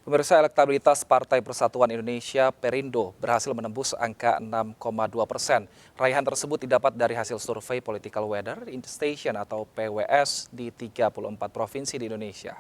Pemirsa, elektabilitas Partai Persatuan Indonesia Perindo berhasil menembus angka 6,2%. Raihan tersebut didapat dari hasil survei Political Weather Station atau PWS di 34 provinsi di Indonesia.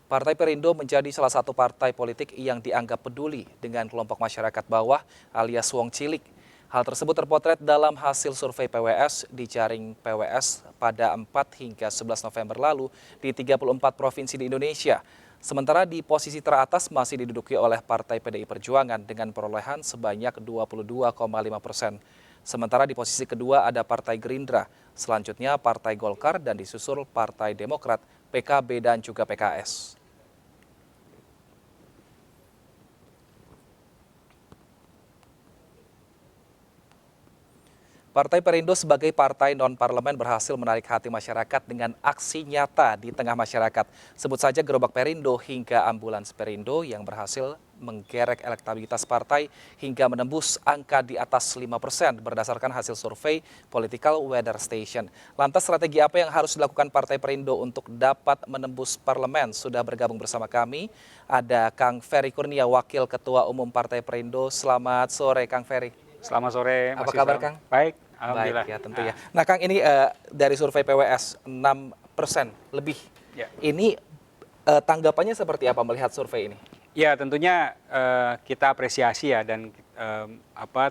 Partai Perindo menjadi salah satu partai politik yang dianggap peduli dengan kelompok masyarakat bawah alias wong cilik. Hal tersebut terpotret dalam hasil survei PWS di jaring PWS pada 4 hingga 11 November lalu di 34 provinsi di Indonesia. Sementara di posisi teratas masih diduduki oleh Partai PDI Perjuangan dengan perolehan sebanyak 22,5%. Sementara di posisi kedua ada Partai Gerindra, selanjutnya Partai Golkar dan disusul Partai Demokrat, PKB dan juga PKS. Partai Perindo sebagai partai non-parlemen berhasil menarik hati masyarakat dengan aksi nyata di tengah masyarakat. Sebut saja gerobak Perindo hingga ambulans Perindo yang berhasil menggerek elektabilitas partai hingga menembus angka di atas 5% berdasarkan hasil survei Political Weather Station. Lantas strategi apa yang harus dilakukan Partai Perindo untuk dapat menembus parlemen? Sudah bergabung bersama kami, ada Kang Ferry Kurnia, Wakil Ketua Umum Partai Perindo. Selamat sore Kang Ferry. Selamat sore, Mas Apa kabar, Kang? Baik, alhamdulillah. Baik ya, tentu ya. Nah, Kang, ini dari survei PWS 6% lebih. Ya. Ini tanggapannya seperti apa melihat survei ini? Ya, tentunya kita apresiasi ya dan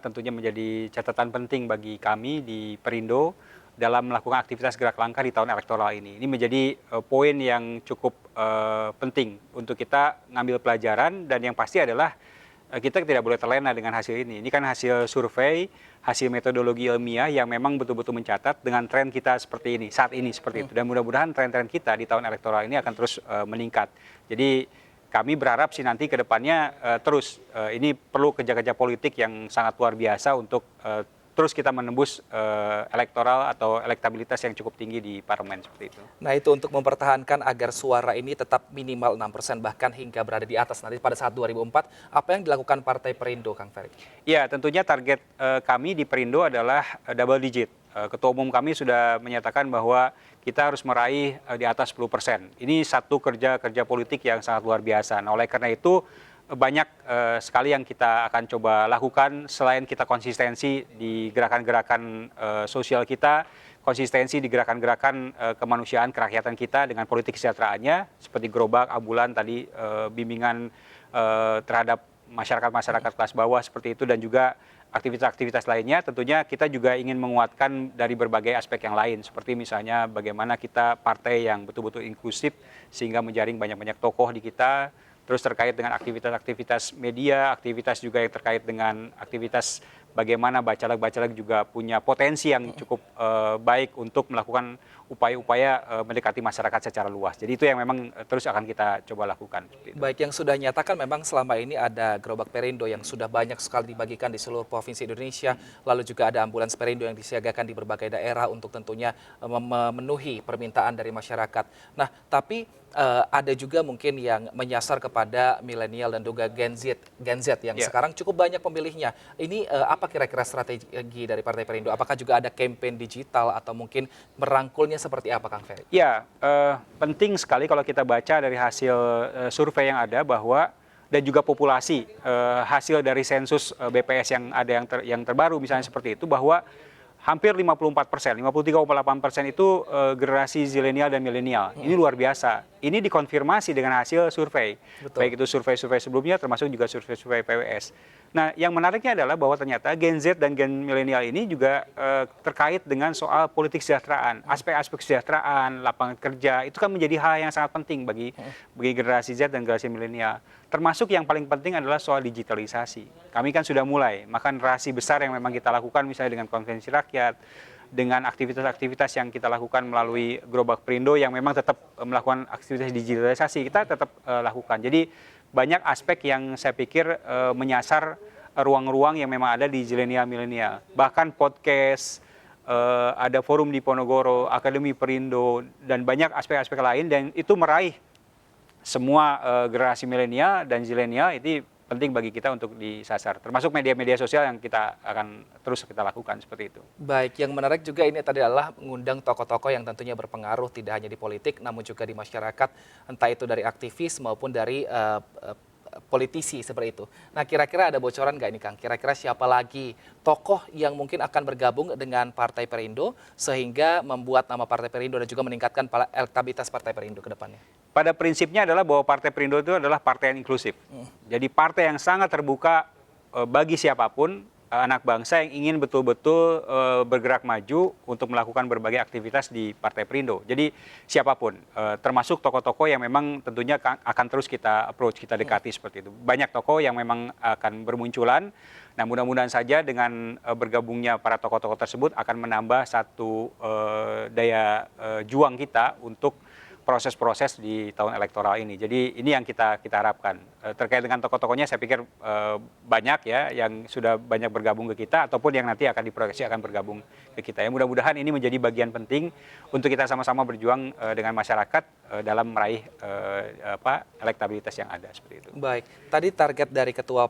tentunya menjadi catatan penting bagi kami di Perindo dalam melakukan aktivitas gerak langkah di tahun elektoral ini. Ini menjadi poin yang cukup penting untuk kita ngambil pelajaran dan yang pasti adalah kita tidak boleh terlena dengan hasil ini. Ini kan hasil survei, hasil metodologi ilmiah yang memang betul-betul mencatat dengan tren kita seperti ini, saat ini seperti itu. Dan mudah-mudahan tren-tren kita di tahun elektoral ini akan terus meningkat. Jadi kami berharap sih nanti ke depannya terus ini perlu kerja-kerja politik yang sangat luar biasa untuk terus kita menembus elektoral atau elektabilitas yang cukup tinggi di parlemen seperti itu. Nah, itu untuk mempertahankan agar suara ini tetap minimal 6% bahkan hingga berada di atas nanti pada saat 2004. Apa yang dilakukan Partai Perindo, Kang Ferry? Ya, tentunya target kami di Perindo adalah double digit. Ketua Umum kami sudah menyatakan bahwa kita harus meraih di atas 10%. Ini satu kerja politik yang sangat luar biasa. Nah, oleh karena itu banyak sekali yang kita akan coba lakukan selain kita konsistensi di gerakan-gerakan sosial kita, konsistensi di gerakan-gerakan kemanusiaan kerakyatan kita dengan politik kesejahteraannya seperti gerobak, ambulan tadi, bimbingan terhadap masyarakat kelas bawah seperti itu dan juga aktivitas-aktivitas lainnya. Tentunya kita juga ingin menguatkan dari berbagai aspek yang lain seperti misalnya bagaimana kita partai yang betul-betul inklusif sehingga menjaring banyak-banyak tokoh di kita. Terus terkait dengan aktivitas-aktivitas media, aktivitas juga yang terkait dengan aktivitas bagaimana bacalek juga punya potensi yang cukup baik untuk melakukan upaya-upaya mendekati masyarakat secara luas. Jadi itu yang memang terus akan kita coba lakukan. Baik, yang sudah nyatakan memang selama ini ada gerobak Perindo yang sudah banyak sekali dibagikan di seluruh provinsi Indonesia. Lalu juga ada ambulans Perindo yang disiagakan di berbagai daerah untuk tentunya memenuhi permintaan dari masyarakat. Nah, tapi ada juga mungkin yang menyasar kepada milenial dan juga Gen Z yang sekarang cukup banyak pemilihnya. Ini apa kira-kira strategi dari Partai Perindo? Apakah juga ada campaign digital atau mungkin merangkulnya seperti apa, Kang Ferry? Ya, penting sekali kalau kita baca dari hasil survei yang ada bahwa dan juga populasi hasil dari sensus BPS yang ada yang terbaru misalnya seperti itu bahwa hampir 54%, 53,8% itu generasi zilenial dan milenial. Ini luar biasa. Ini dikonfirmasi dengan hasil survei. Betul. Baik itu survei-survei sebelumnya termasuk juga survei-survei PWS. Nah, yang menariknya adalah bahwa ternyata Gen Z dan Gen milenial ini juga terkait dengan soal politik kesejahteraan. Aspek-aspek kesejahteraan, lapangan kerja, itu kan menjadi hal yang sangat penting bagi generasi Z dan generasi milenial. Termasuk yang paling penting adalah soal digitalisasi. Kami kan sudah mulai, maka narasi besar yang memang kita lakukan misalnya dengan konvensi rakyat, dengan aktivitas-aktivitas yang kita lakukan melalui gerobak Perindo yang memang tetap melakukan aktivitas digitalisasi, kita tetap lakukan. Jadi banyak aspek yang saya pikir menyasar ruang-ruang yang memang ada di zilenial milenial. Bahkan podcast, ada forum di Ponorogo, Akademi Perindo, dan banyak aspek-aspek lain dan itu meraih semua generasi milenial dan zilenial itu penting bagi kita untuk disasar. Termasuk media-media sosial yang kita akan terus kita lakukan seperti itu. Baik, yang menarik juga ini tadi adalah mengundang tokoh-tokoh yang tentunya berpengaruh tidak hanya di politik, namun juga di masyarakat, entah itu dari aktivis maupun dari politisi seperti itu. Nah, kira-kira ada bocoran nggak ini, Kang? Kira-kira siapa lagi tokoh yang mungkin akan bergabung dengan Partai Perindo sehingga membuat nama Partai Perindo dan juga meningkatkan elektabilitas Partai Perindo ke depannya? Pada prinsipnya adalah bahwa Partai Perindo itu adalah partai yang inklusif. Jadi partai yang sangat terbuka bagi siapapun, anak bangsa yang ingin betul-betul bergerak maju untuk melakukan berbagai aktivitas di Partai Perindo. Jadi siapapun, termasuk tokoh-tokoh yang memang tentunya akan terus kita approach, kita dekati seperti itu. Banyak tokoh yang memang akan bermunculan. Nah, mudah-mudahan saja dengan bergabungnya para tokoh-tokoh tersebut akan menambah satu daya juang kita untuk proses-proses di tahun elektoral ini. Jadi ini yang kita harapkan. Terkait dengan tokoh-tokohnya saya pikir banyak ya yang sudah banyak bergabung ke kita ataupun yang nanti akan diproyeksi akan bergabung ke kita. Ya, mudah-mudahan ini menjadi bagian penting untuk kita sama-sama berjuang dengan masyarakat dalam meraih elektabilitas yang ada seperti itu. Baik, tadi target dari Ketua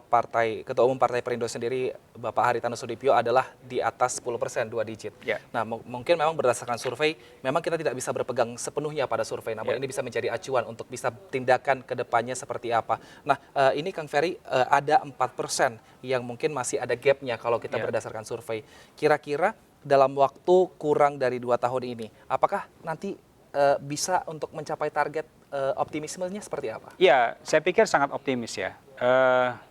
Umum Partai Perindo sendiri, Bapak Haritanu Sudibyo adalah di atas 10%, 2 digit. Ya. Nah, mungkin memang berdasarkan survei, memang kita tidak bisa berpegang sepenuhnya pada survei, namun ini bisa menjadi acuan untuk bisa tindakan ke depannya seperti apa. Nah, ini Kang Ferry, ada 4% yang mungkin masih ada gapnya kalau kita berdasarkan survei. Kira-kira dalam waktu kurang dari 2 tahun ini, apakah nanti bisa untuk mencapai target, optimismenya seperti apa? Ya, saya pikir sangat optimis ya.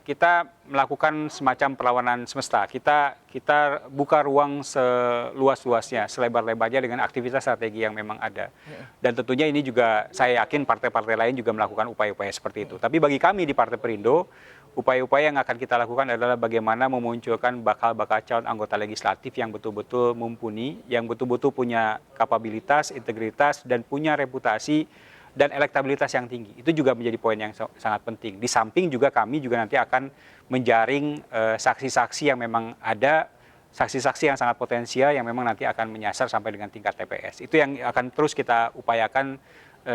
Kita melakukan semacam perlawanan semesta. Kita buka ruang seluas-luasnya, selebar-lebarnya dengan aktivitas strategi yang memang ada. Dan tentunya ini juga saya yakin partai-partai lain juga melakukan upaya-upaya seperti itu. Tapi bagi kami di Partai Perindo, upaya-upaya yang akan kita lakukan adalah bagaimana memunculkan bakal-bakal calon anggota legislatif yang betul-betul mumpuni, yang betul-betul punya kapabilitas, integritas, dan punya reputasi dan elektabilitas yang tinggi. Itu juga menjadi poin yang sangat penting. Di samping juga kami juga nanti akan menjaring saksi-saksi yang memang ada, saksi-saksi yang sangat potensial yang memang nanti akan menyasar sampai dengan tingkat TPS. Itu yang akan terus kita upayakan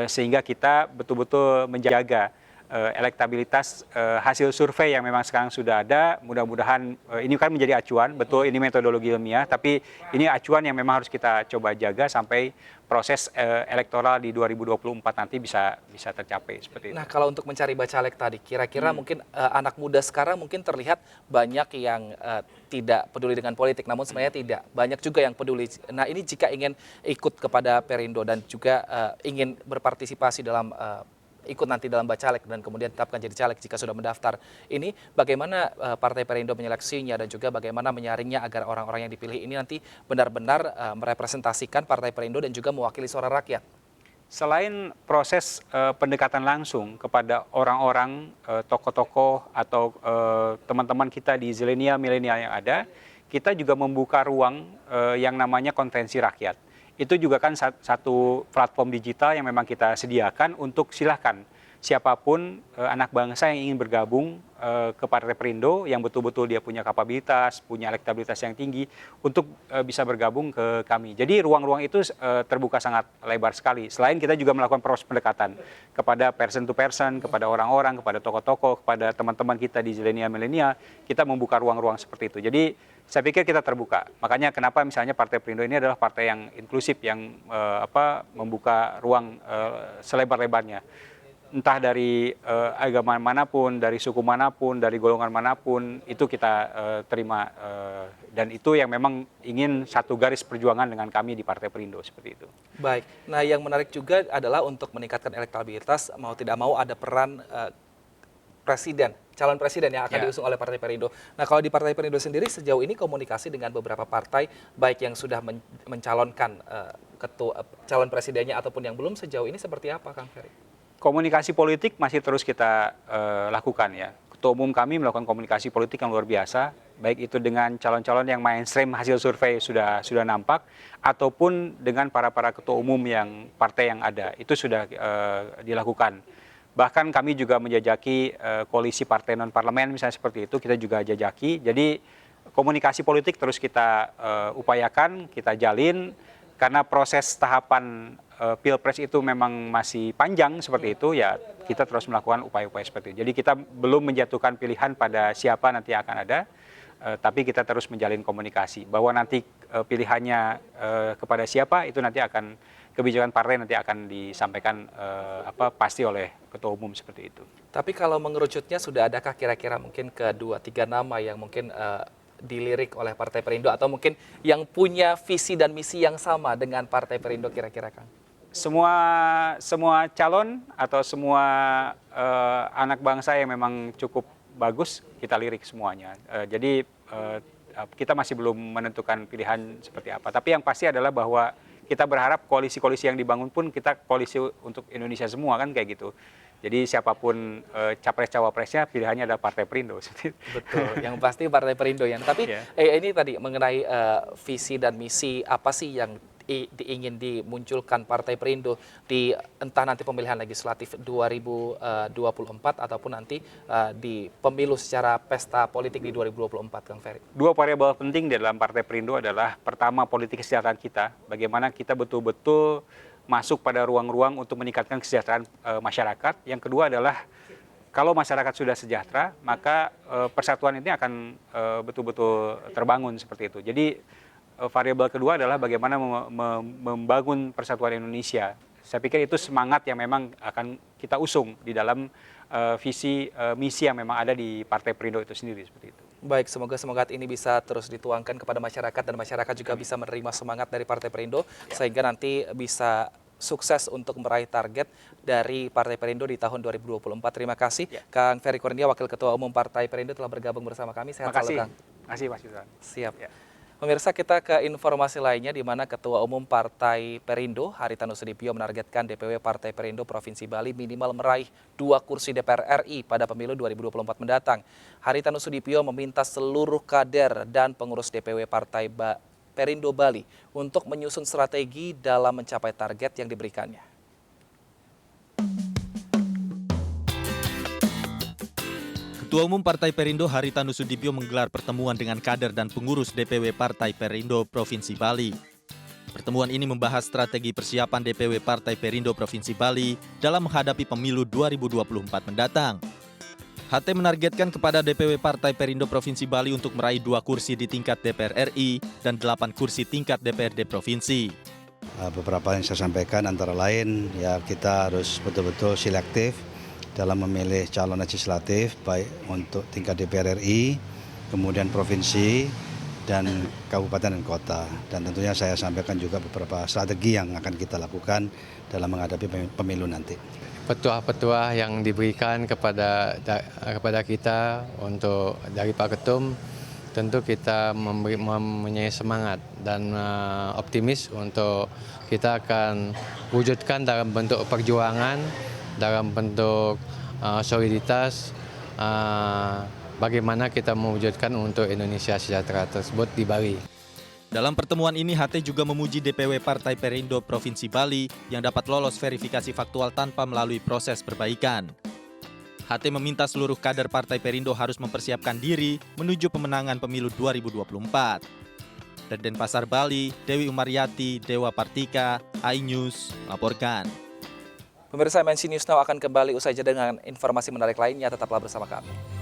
sehingga kita betul-betul menjaga elektabilitas hasil survei yang memang sekarang sudah ada. Mudah-mudahan ini kan menjadi acuan, betul ini metodologi ilmiah, tapi ini acuan yang memang harus kita coba jaga sampai proses elektoral di 2024 nanti bisa tercapai seperti itu. Nah, kalau untuk mencari bacalek tadi, kira-kira mungkin anak muda sekarang mungkin terlihat banyak yang tidak peduli dengan politik, namun sebenarnya tidak. Banyak juga yang peduli. Nah, ini jika ingin ikut kepada Perindo dan juga ingin berpartisipasi dalam ikut nanti dalam bacalek dan kemudian tetapkan jadi caleg jika sudah mendaftar. Ini bagaimana Partai Perindo menyeleksinya dan juga bagaimana menyaringnya agar orang-orang yang dipilih ini nanti benar-benar merepresentasikan Partai Perindo dan juga mewakili suara rakyat. Selain proses pendekatan langsung kepada orang-orang, tokoh-tokoh atau teman-teman kita di zilenial milenial yang ada, kita juga membuka ruang yang namanya konvensi rakyat. Itu juga kan satu platform digital yang memang kita sediakan untuk silahkan siapapun anak bangsa yang ingin bergabung ke Partai Perindo yang betul-betul dia punya kapabilitas, punya elektabilitas yang tinggi untuk bisa bergabung ke kami. Jadi ruang-ruang itu terbuka sangat lebar sekali. Selain kita juga melakukan proses pendekatan kepada person to person, kepada orang-orang, kepada tokoh-tokoh, kepada teman-teman kita di zilenial milenial, kita membuka ruang-ruang seperti itu. Jadi saya pikir kita terbuka. Makanya kenapa misalnya Partai Perindo ini adalah partai yang inklusif, yang membuka ruang selebar-lebarnya. Entah dari agama manapun, dari suku manapun, dari golongan manapun, itu kita terima. Dan itu yang memang ingin satu garis perjuangan dengan kami di Partai Perindo, seperti itu. Baik, nah yang menarik juga adalah untuk meningkatkan elektabilitas, mau tidak mau ada peran calon presiden yang akan diusung oleh Partai Perindo. Nah, kalau di Partai Perindo sendiri sejauh ini komunikasi dengan beberapa partai, baik yang sudah mencalonkan calon presidennya ataupun yang belum, sejauh ini seperti apa, Kang Ferry? Komunikasi politik masih terus kita lakukan ya. Ketua umum kami melakukan komunikasi politik yang luar biasa, baik itu dengan calon-calon yang mainstream hasil survei sudah nampak, ataupun dengan para ketua umum yang partai yang ada, itu sudah dilakukan. Bahkan kami juga menjajaki koalisi partai non-parlemen misalnya seperti itu, kita juga jajaki. Jadi komunikasi politik terus kita upayakan, kita jalin, karena proses tahapan Pilpres itu memang masih panjang seperti itu, ya kita terus melakukan upaya-upaya seperti itu. Jadi kita belum menjatuhkan pilihan pada siapa nanti akan ada, tapi kita terus menjalin komunikasi bahwa nanti pilihannya kepada siapa itu nanti akan kebijakan partai nanti akan disampaikan pasti oleh ketua umum seperti itu. Tapi kalau mengerucutnya sudah adakah kira-kira mungkin ke 2-3 nama yang mungkin dilirik oleh Partai Perindo atau mungkin yang punya visi dan misi yang sama dengan Partai Perindo kira-kira, Kang? Semua calon atau semua anak bangsa yang memang cukup bagus kita lirik semuanya. Jadi kita masih belum menentukan pilihan seperti apa. Tapi yang pasti adalah bahwa kita berharap koalisi-koalisi yang dibangun pun kita koalisi untuk Indonesia semua kan kayak gitu. Jadi siapapun capres-cawapresnya pilihannya adalah Partai Perindo. Betul, yang pasti Partai Perindo ya. Tapi ini tadi mengenai visi dan misi apa sih yang ingin dimunculkan Partai Perindo di entah nanti pemilihan legislatif 2024 ataupun nanti di pemilu secara pesta politik di 2024, Kang Ferry. Dua variabel penting di dalam Partai Perindo adalah pertama politik kesejahteraan kita, bagaimana kita betul-betul masuk pada ruang-ruang untuk meningkatkan kesejahteraan masyarakat. Yang kedua adalah kalau masyarakat sudah sejahtera, maka persatuan ini akan betul-betul terbangun seperti itu. Jadi variabel kedua adalah bagaimana membangun persatuan Indonesia. Saya pikir itu semangat yang memang akan kita usung di dalam visi misi yang memang ada di Partai Perindo itu sendiri seperti itu. Baik, semoga semangat ini bisa terus dituangkan kepada masyarakat dan masyarakat juga bisa menerima semangat dari Partai Perindo sehingga nanti bisa sukses untuk meraih target dari Partai Perindo di tahun 2024. Terima kasih Kang Ferry Kurnia, Wakil Ketua Umum Partai Perindo telah bergabung bersama kami. Sehat selalu, Kang. Terima kasih, Mas Yusran. Siap. Ya. Pemirsa, kita ke informasi lainnya di mana Ketua Umum Partai Perindo, Haritanu Sudibyo menargetkan DPW Partai Perindo Provinsi Bali minimal meraih 2 kursi DPR RI pada pemilu 2024 mendatang. Haritanu Sudibyo meminta seluruh kader dan pengurus DPW Partai Perindo Bali untuk menyusun strategi dalam mencapai target yang diberikannya. Ketua Umum Partai Perindo Haritanu Sudibyo menggelar pertemuan dengan kader dan pengurus DPW Partai Perindo Provinsi Bali. Pertemuan ini membahas strategi persiapan DPW Partai Perindo Provinsi Bali dalam menghadapi pemilu 2024 mendatang. HT menargetkan kepada DPW Partai Perindo Provinsi Bali untuk meraih 2 kursi di tingkat DPR RI dan 8 kursi tingkat DPRD Provinsi. Beberapa yang saya sampaikan antara lain ya kita harus betul-betul selektif dalam memilih calon legislatif baik untuk tingkat DPR RI, kemudian provinsi, dan kabupaten dan kota. Dan tentunya saya sampaikan juga beberapa strategi yang akan kita lakukan dalam menghadapi pemilu nanti. Petuah-petuah yang diberikan kepada kita untuk dari Pak Ketum, tentu kita mempunyai semangat dan optimis untuk kita akan wujudkan dalam bentuk perjuangan, dalam bentuk soliditas, bagaimana kita mewujudkan untuk Indonesia sejahtera tersebut di Bali. Dalam pertemuan ini, HT juga memuji DPW Partai Perindo Provinsi Bali yang dapat lolos verifikasi faktual tanpa melalui proses perbaikan. HT meminta seluruh kader Partai Perindo harus mempersiapkan diri menuju pemenangan pemilu 2024. Dari Denpasar, Bali, Dewi Umaryati, Dewa Partika, iNews melaporkan. Pemirsa, MNC News Now akan kembali usai jeda dengan informasi menarik lainnya. Tetaplah bersama kami.